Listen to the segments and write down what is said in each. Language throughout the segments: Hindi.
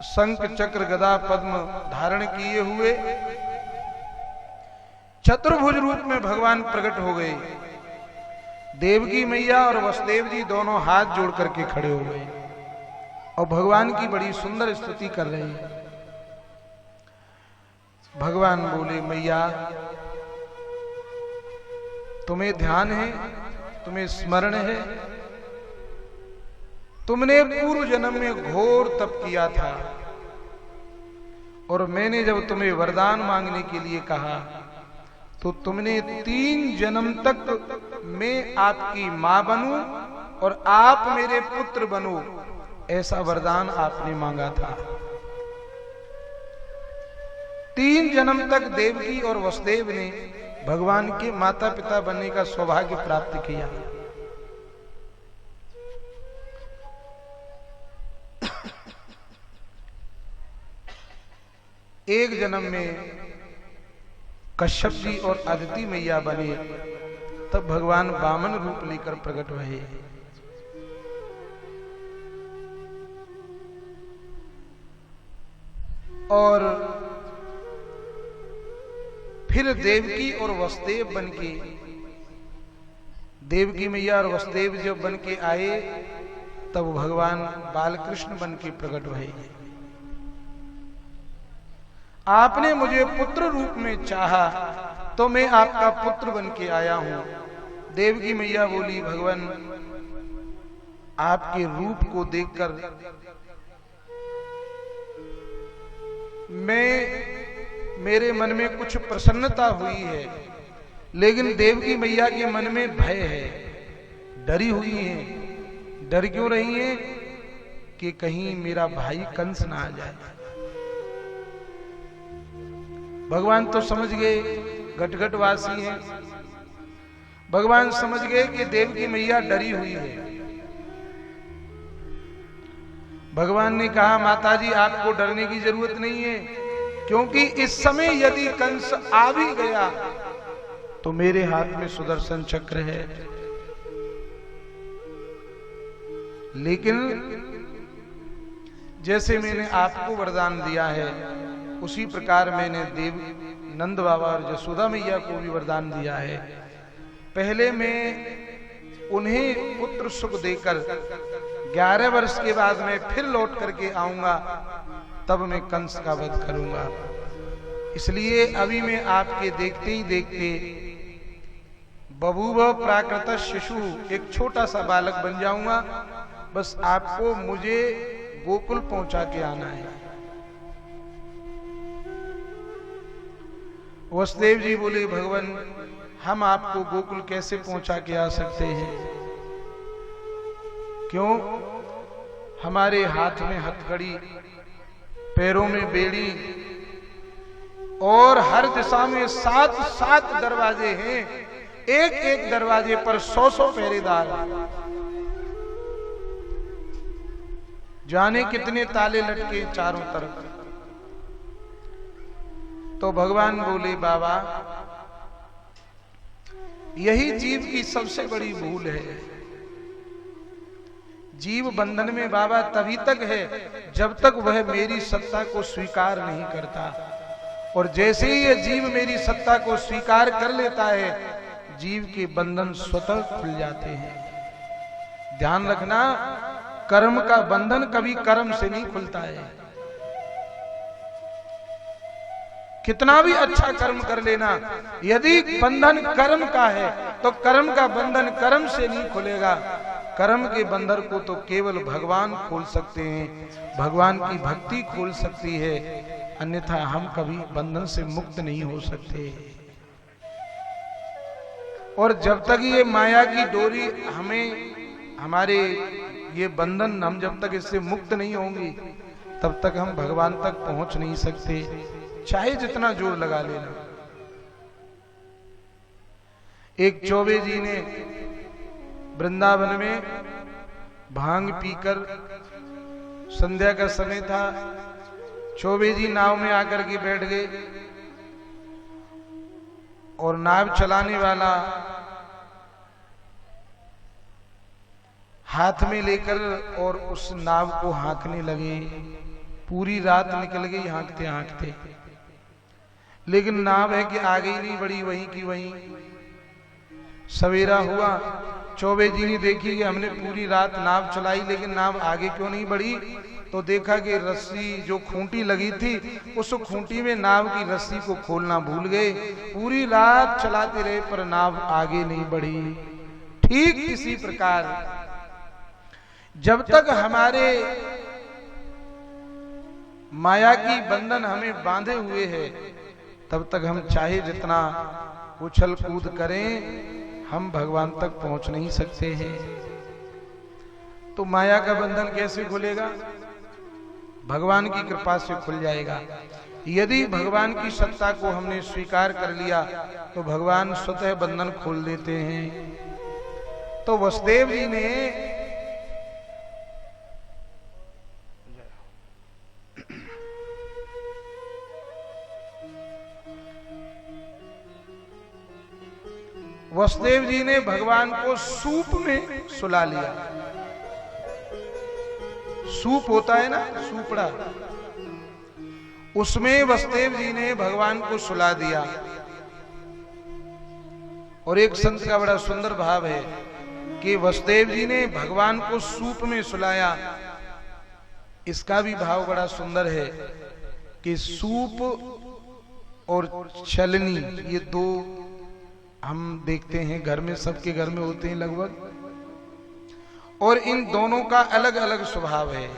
शंख चक्र गदा पद्म धारण किए हुए चतुर्भुज रूप में भगवान प्रकट हो गए। देवकी मैया और वसुदेव जी दोनों हाथ जोड़ करके खड़े हो गए और भगवान की बड़ी सुंदर स्तुति कर रहे हैं। भगवान बोले, मैया तुम्हें ध्यान है, तुम्हें स्मरण है, तुमने पूर्व जन्म में घोर तप किया था और मैंने जब तुम्हें वरदान मांगने के लिए कहा तो तुमने 3 जन्म तक मैं आपकी मां बनूं और आप मेरे पुत्र बनो, ऐसा वरदान आपने मांगा था। 3 जन्म तक देवकी और वसुदेव ने भगवान के माता पिता बनने का सौभाग्य प्राप्त किया। एक जन्म में कश्यप जी और अदिति मैया बने, तब भगवान वामन रूप लेकर प्रकट हुए। और फिर देवकी और वसुदेव बनके, देवकी मैया और वसुदेव जब बनके आए तब भगवान बालकृष्ण बनके प्रकट हुए। आपने मुझे पुत्र रूप में चाहा तो मैं आपका पुत्र बनके आया हूं। देवकी मैया बोली, भगवान आपके रूप को देखकर मेरे मन में कुछ प्रसन्नता हुई है, लेकिन देवकी मैया के मन में भय है, डरी हुई है। डर क्यों रही है कि कहीं मेरा भाई कंस ना आ जाए। भगवान तो समझ गए, घटघटवासी हैं, भगवान समझ गए कि देवकी मैया डरी हुई है। भगवान ने कहा, माताजी आपको डरने की जरूरत नहीं है, क्योंकि इस समय यदि कंस आ भी गया तो मेरे हाथ में सुदर्शन चक्र है। लेकिन जैसे मैंने आपको वरदान दिया है उसी प्रकार मैंने देव नंद बाबा और यशोदा मैया को भी वरदान दिया है। पहले मैं उन्हें पुत्र सुख देकर 11 वर्ष के बाद मैं फिर लौट करके आऊंगा, तब मैं कंस का वध करूंगा। इसलिए अभी मैं आपके देखते ही देखते बभूव प्राकृत शिशु, एक छोटा सा बालक बन जाऊंगा। बस आपको मुझे गोकुल पहुंचा के आना है। वसुदेव जी बोले, भगवान हम आपको गोकुल कैसे पहुंचा के आ सकते हैं? क्यों? हमारे हाथ में हथकड़ी, पैरों में बेड़ी और हर दिशा में 7 दरवाजे हैं। एक एक दरवाजे पर 100 पहरेदार, जाने कितने ताले लटके चारों तरफ। तो भगवान बोले, बाबा यही जीव की सबसे बड़ी भूल है। जीव बंधन में बाबा तभी तक है जब तक वह मेरी सत्ता को स्वीकार नहीं करता, और जैसे ही यह जीव मेरी सत्ता को स्वीकार कर लेता है, जीव के बंधन स्वतः खुल जाते हैं। ध्यान रखना, कर्म का बंधन कभी कर्म से नहीं खुलता है। कितना भी अच्छा कर्म कर लेना, यदि बंधन कर्म का है तो कर्म का बंधन कर्म से नहीं खुलेगा। कर्म के बंधन को तो केवल भगवान खोल सकते हैं, भगवान की भक्ति खोल सकती है, अन्यथा हम कभी बंधन से मुक्त नहीं हो सकते। और जब तक ये माया की डोरी हमें, हमारे ये बंधन, हम जब तक इससे मुक्त नहीं होंगे तब तक हम भगवान तक पहुंच नहीं सकते, चाहे जितना जोर लगा लेना। एक चौबे जी ने वृंदावन में भांग पीकर, संध्या का समय था, चौबे जी नाव में आकर के बैठ गए और नाव चलाने वाला हाथ में लेकर और उस नाव को हाँकने लगे। पूरी रात निकल गई हाँकते हाँकते, लेकिन नाव है कि आगे ही नहीं बढ़ी, वहीं की वहीं। सवेरा हुआ, चौबे जी ने देखी कि हमने पूरी रात नाव चलाई लेकिन नाव आगे क्यों नहीं बढ़ी, तो देखा कि रस्सी जो खूंटी लगी थी उस खूंटी में नाव की रस्सी को खोलना भूल गए। पूरी रात चलाते रहे पर नाव आगे नहीं बढ़ी। ठीक इसी प्रकार जब तक हमारे माया की बंधन हमें बांधे हुए है तब तक हम चाहे जितना उछल कूद करें हम भगवान तक पहुंच नहीं सकते हैं। तो माया का बंधन कैसे खुलेगा? भगवान की कृपा से खुल जाएगा। यदि भगवान की सत्ता को हमने स्वीकार कर लिया तो भगवान स्वतः बंधन खोल देते हैं। तो वसुदेव जी ने भगवान को सूप में सुला लिया। सूप होता है ना, सूपड़ा, उसमें वसुदेव जी ने भगवान को सुला दिया। और एक संत का बड़ा सुंदर भाव है कि वसुदेव जी ने भगवान को सूप में सुलाया। इसका भी भाव बड़ा सुंदर है कि सूप और छलनी, ये दो हम देखते हैं घर में, सबके घर में होते हैं लगभग, और इन दोनों का अलग अलग स्वभाव है।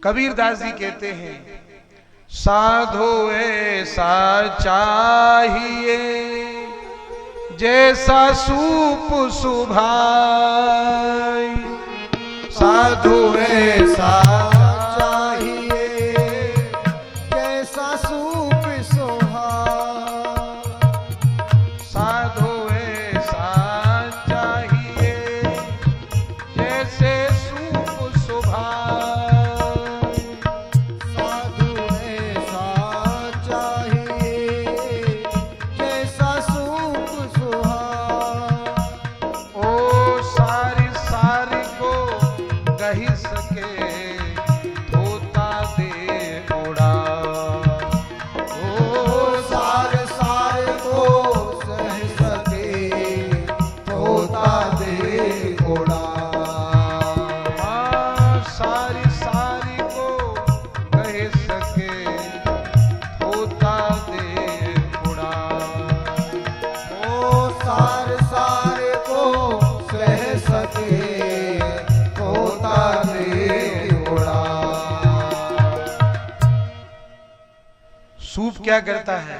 कबीरदास जी कहते हैं, साधो ऐसा चाहिए जैसा सूप सुभाई, साधो ऐसा चाहिए जैसा सूप सुभाई, साधो ऐसा चाहिए जैसे सूप सुभाई, साधु ऐसा चाहिए जैसा सूप सुभाई। ओ सारी सारी को कही सके धोता दे उड़ा, ओ सारे सारे को सह सके धोता दे उड़ा, सारी सारी को कह सके धोता दे उड़ा, ओ सारे सारे को सह सके धोता दे उड़ा। सूप क्या करता है?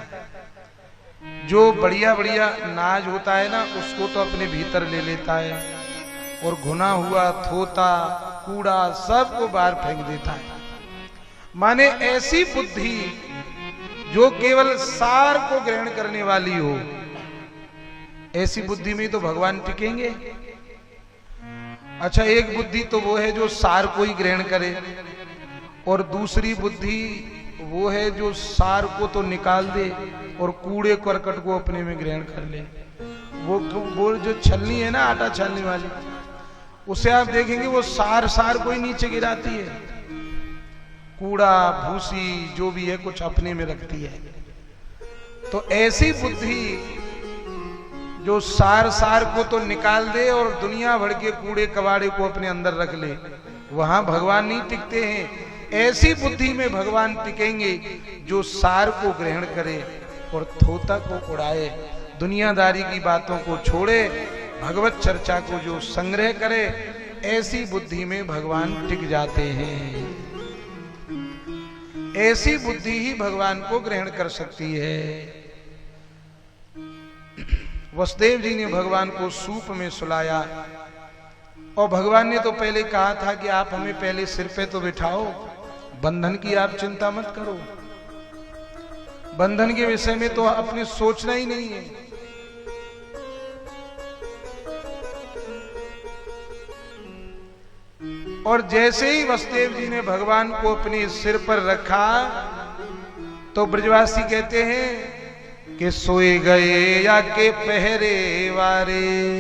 जो बढ़िया बढ़िया नाज होता है ना उसको तो अपने भीतर ले लेता है और घुना हुआ थोता कूड़ा सबको बाहर फेंक देता है। माने ऐसी बुद्धि जो केवल सार को ग्रहण करने वाली हो, ऐसी बुद्धि में तो भगवान टिकेंगे। अच्छा, एक बुद्धि तो वो है जो सार को ही ग्रहण करे, और दूसरी बुद्धि वो है जो सार को तो निकाल दे और कूड़े करकट को अपने में ग्रहण कर ले। वो जो छलनी है ना, आटा छलनी वाली, उसे आप देखेंगे वो सार को ही नीचे गिराती है, कूड़ा भूसी जो भी है कुछ अपने में रखती है। तो ऐसी बुद्धि जो सार को तो निकाल दे और दुनिया भर के कूड़े कबाड़े को अपने अंदर रख ले, वहां भगवान नहीं टिकते हैं। ऐसी बुद्धि में भगवान टिकेंगे जो सार को ग्रहण करे और थोता को उड़ाए, दुनियादारी की बातों को छोड़े, भगवत चर्चा को जो संग्रह करे, ऐसी बुद्धि में भगवान टिक जाते हैं। ऐसी बुद्धि ही भगवान को ग्रहण कर सकती है। वसुदेव जी ने भगवान को सूप में सुलाया और भगवान ने तो पहले कहा था कि आप हमें पहले सिर पे तो बिठाओ, बंधन की आप चिंता मत करो, बंधन के विषय में तो अपने सोचना ही नहीं है। और जैसे ही वसुदेव जी ने भगवान को अपने सिर पर रखा तो ब्रजवासी कहते हैं कि सोए गए या के पहरे वारे,